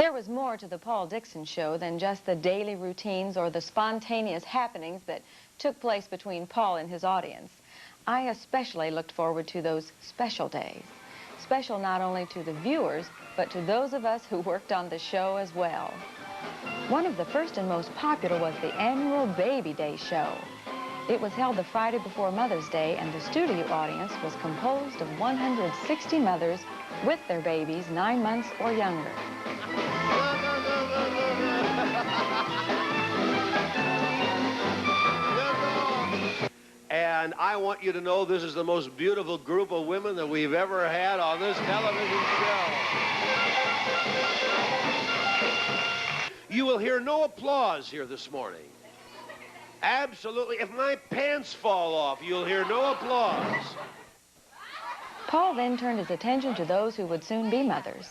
There was more to the Paul Dixon show than just the daily routines or the spontaneous happenings that took place between Paul and his audience. I especially looked forward to those special days. Special not only to the viewers, but to those of us who worked on the show as well. One of the first and most popular was the annual Baby Day show. It was held the Friday before Mother's Day, and the studio audience was composed of 160 mothers with their babies 9 months or younger. And I want you to know this is the most beautiful group of women that we've ever had on this television show. You will hear no applause here this morning. Absolutely. If my pants fall off, you'll hear no applause. Paul then turned his attention to those who would soon be mothers.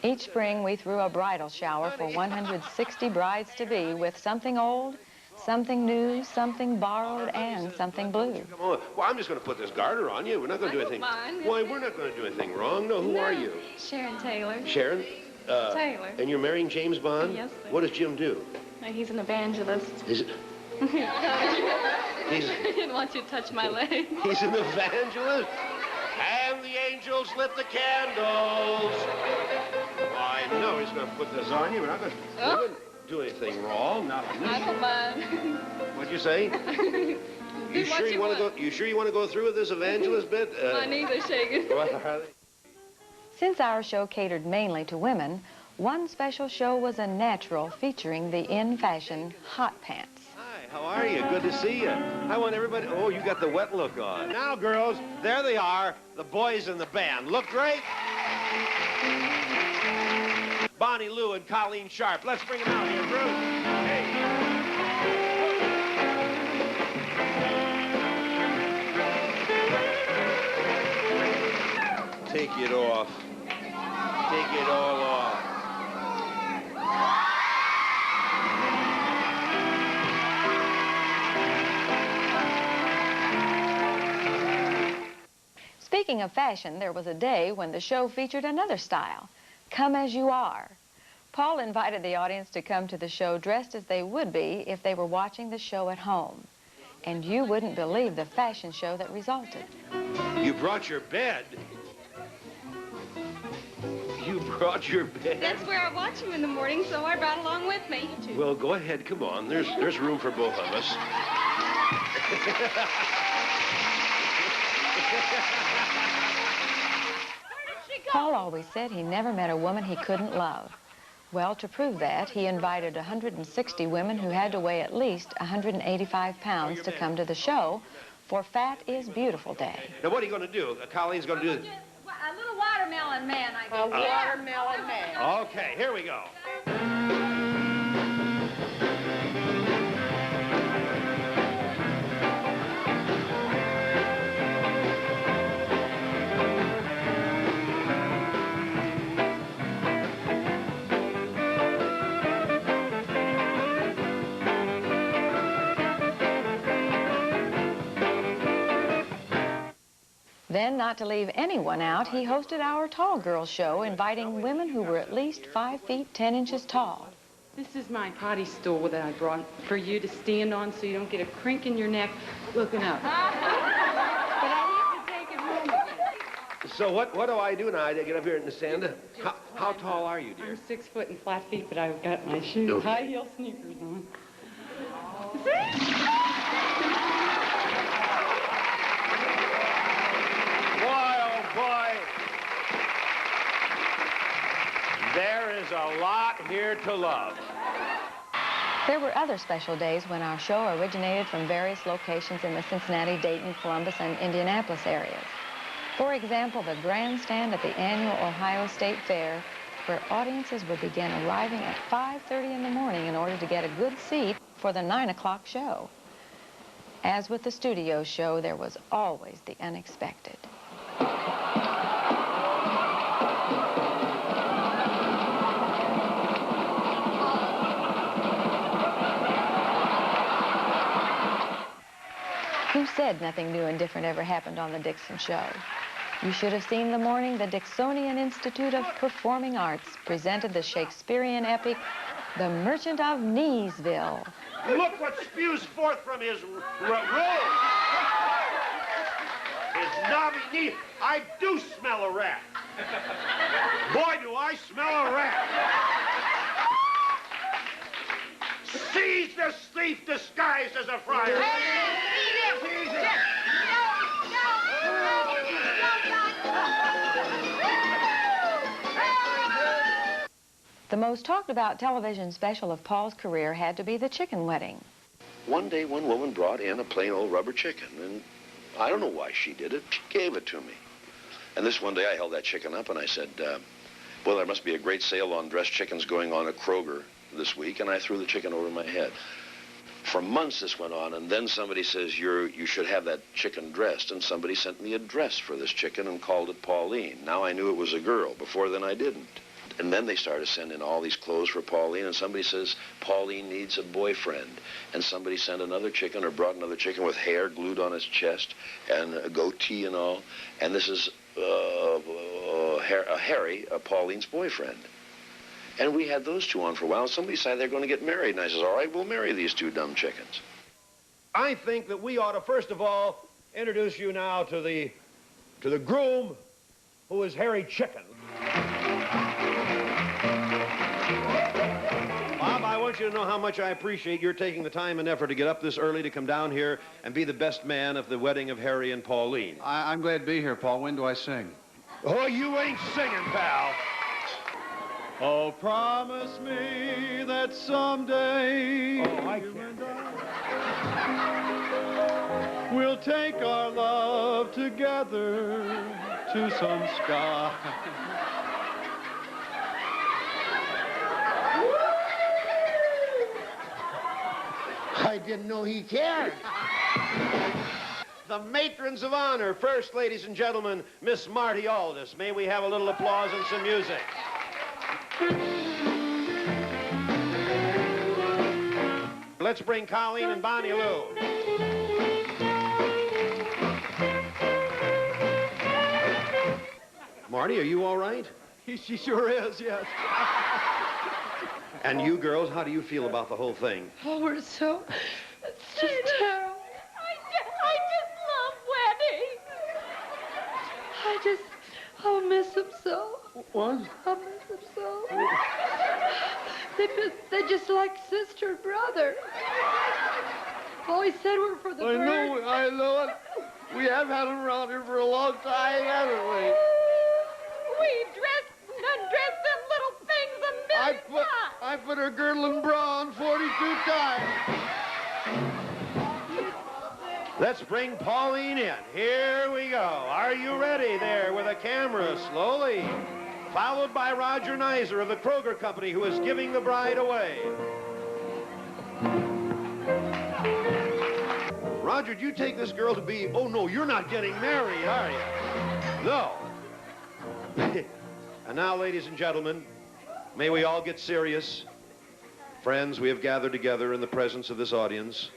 Each spring, we threw a bridal shower for 160 brides-to-be with something old, something new, something borrowed, and something blue. Come on. Well, I'm just going to put this garter on you. We're not going to do anything. Why, we're not going to do anything wrong. No, who are you? Sharon Taylor. Sharon? Taylor. And you're marrying James Bond? Yes, sir. What does Jim do? He's an evangelist. Is it? I didn't want you to touch my leg. He's an evangelist? And the angels lit the candles. I know he's going to put this on you. We're not going to do anything wrong. Not on this. I don't mind. What'd you say? You sure you want to go? You sure you want to go through with this evangelist bit? My knees are shaking. What are they? Since our show catered mainly to women, one special show was a natural featuring the in-fashion hot pants. Hi, how are you? Good to see you. I want everybody... Oh, you got the wet look on. Now, girls, there they are, the boys in the band. Look great? Bonnie Lou and Colleen Sharp. Let's bring them out here, Bruce. Hey. Take it off. Take it all off. Speaking of fashion, there was a day when the show featured another style, Come As You Are. Paul invited the audience to come to the show dressed as they would be if they were watching the show at home. And you wouldn't believe the fashion show that resulted. You brought your bed? You brought your bed? That's where I watch him in the morning, so I brought along with me. Well, go ahead. Come on. There's room for both of us. Paul always said he never met a woman he couldn't love. Well, to prove that, he invited 160 women who had to weigh at least 185 pounds to come to the show for Fat is Beautiful Day. Now, what are you going to do? Colleen's going to do... A little watermelon man, I guess. A watermelon man. Okay, here we go. Then, not to leave anyone out, he hosted our Tall Girls show, inviting women who were at least 5 feet 10 inches tall. This is my potty stool that I brought for you to stand on so you don't get a crink in your neck looking up. But I have to take it home again. So what do I do now? I get up here and stand? How tall are you, dear? I'm 6 foot and flat feet, but I've got my shoes, high heel sneakers on. There is a lot here to love. There were other special days when our show originated from various locations in the Cincinnati, Dayton, Columbus, and Indianapolis areas. For example, the grandstand at the annual Ohio State Fair, where audiences would begin arriving at 5:30 in the morning in order to get a good seat for the 9 o'clock show. As with the studio show, there was always the unexpected. Who said nothing new and different ever happened on the Dixon show? You should have seen the morning the Dixonian Institute of Performing Arts presented the Shakespearean epic, The Merchant of Kneesville. Look what spews forth from his robe. His knobby knee. I do smell a rat. Boy, do I smell a rat. Seize this thief disguised as a friar. Seize him. The most talked about television special of Paul's career had to be the chicken wedding. One day, one woman brought in a plain old rubber chicken, and I don't know why she did it. She gave it to me. And this one day, I held that chicken up, and I said, well, there must be a great sale on dressed chickens going on at Kroger this week, and I threw the chicken over my head. For months, this went on, and then somebody says, you should have that chicken dressed, and somebody sent me a dress for this chicken and called it Pauline. Now I knew it was a girl. Before then, I didn't. And then they started sending all these clothes for Pauline, and somebody says, Pauline needs a boyfriend. And somebody sent another chicken or brought another chicken with hair glued on his chest and a goatee and all. And this is Harry, Pauline's boyfriend. And we had those two on for a while. Somebody decided they're going to get married. And I says, all right, we'll marry these two dumb chickens. I think that we ought to, first of all, introduce you now to the groom, who is Harry Chicken. Bob, I want you to know how much I appreciate your taking the time and effort to get up this early to come down here and be the best man of the wedding of Harry and Pauline. I'm glad to be here, Paul. When do I sing? Oh, you ain't singing, pal. Oh, promise me that someday we'll take our love together to some sky. I didn't know he cared. The matrons of honor. First, ladies and gentlemen, Miss Marty Aldis. May we have a little applause and some music. Let's bring Colleen and Bonnie Lou. Marty, are you all right? She sure is, yes. And you girls, how do you feel about the whole thing? Oh, we're so... It's just terrible. I just love weddings. I'll miss them so. What? I'll miss them so. They're just like sister and brother. Always said we're for the bird. I know it. We have had them around here for a long time, haven't we? We dressed and undressed them little things a million times. I put her girdle and bra on 42 times. Let's bring Pauline in. Here we go. Are you ready there with a camera? Slowly. Followed by Roger Nizer of the Kroger Company, who is giving the bride away. Roger, do you take this girl to be... Oh, no, you're not getting married, are you? No. And now, ladies and gentlemen, may we all get serious. Friends, we have gathered together in the presence of this audience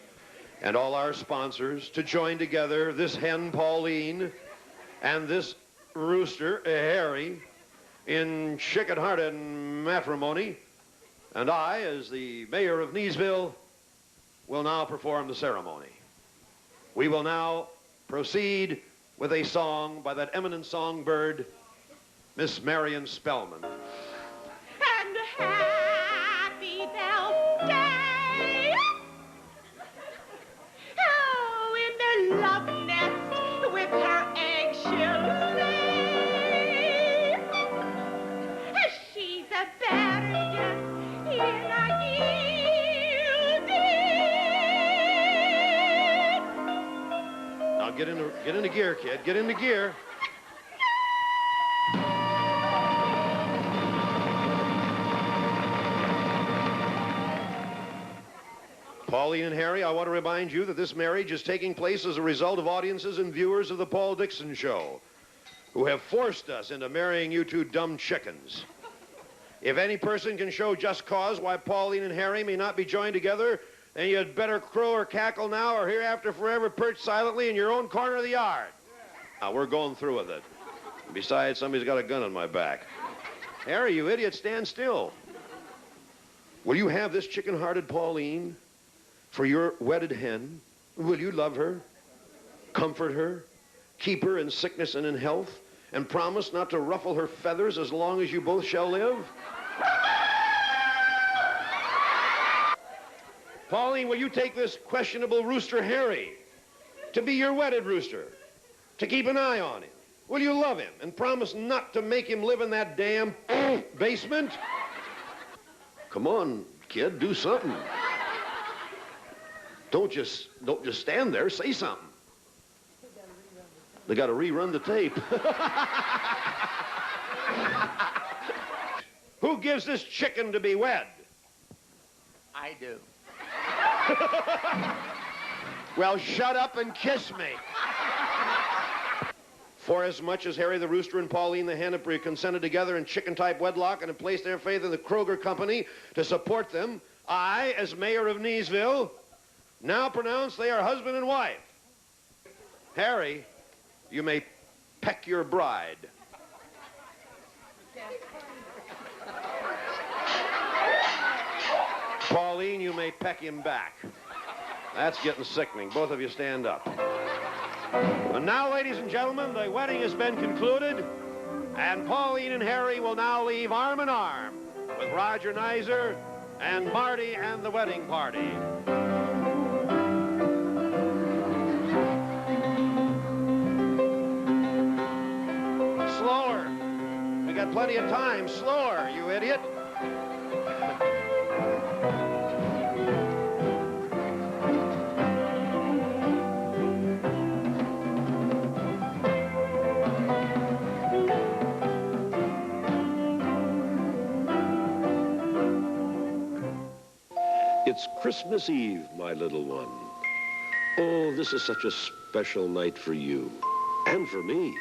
and all our sponsors to join together this hen, Pauline, and this rooster, Harry, in chicken-hearted matrimony. And I, as the mayor of Kneesville, will now perform the ceremony. We will now proceed with a song by that eminent songbird, Miss Marion Spellman. And happy birthday. Oh, in their love nest with her eggshell lay. She's a better guest in a gilded. Now get into gear, kid. Get into gear. Pauline and Harry, I want to remind you that this marriage is taking place as a result of audiences and viewers of the Paul Dixon Show, who have forced us into marrying you two dumb chickens. If any person can show just cause why Pauline and Harry may not be joined together, then you'd better crow or cackle now or hereafter forever perch silently in your own corner of the yard. Now, we're going through with it. Besides, somebody's got a gun on my back. Harry, you idiot, stand still. Will you have this chicken-hearted Pauline for your wedded hen? Will you love her, comfort her, keep her in sickness and in health, and promise not to ruffle her feathers as long as you both shall live? Pauline, will you take this questionable rooster Harry to be your wedded rooster, to keep an eye on him? Will you love him and promise not to make him live in that damn basement? Come on, kid, do something. Don't just stand there, say something. They got to rerun the tape. Who gives this chicken to be wed? I do. Well, shut up and kiss me. For as much as Harry the Rooster and Pauline the Hen have consented together in chicken-type wedlock and have placed their faith in the Kroger Company to support them, I, as mayor of Neesville, now pronounce they are husband and wife. Harry, you may peck your bride. Pauline, you may peck him back. That's getting sickening. Both of you stand up. And now, ladies and gentlemen, the wedding has been concluded, and Pauline and Harry will now leave arm in arm with Roger Neiser and Marty and the wedding party. Slower. We got plenty of time. Slower, you idiot. It's Christmas Eve, my little one. Oh, this is such a special night for you and for me.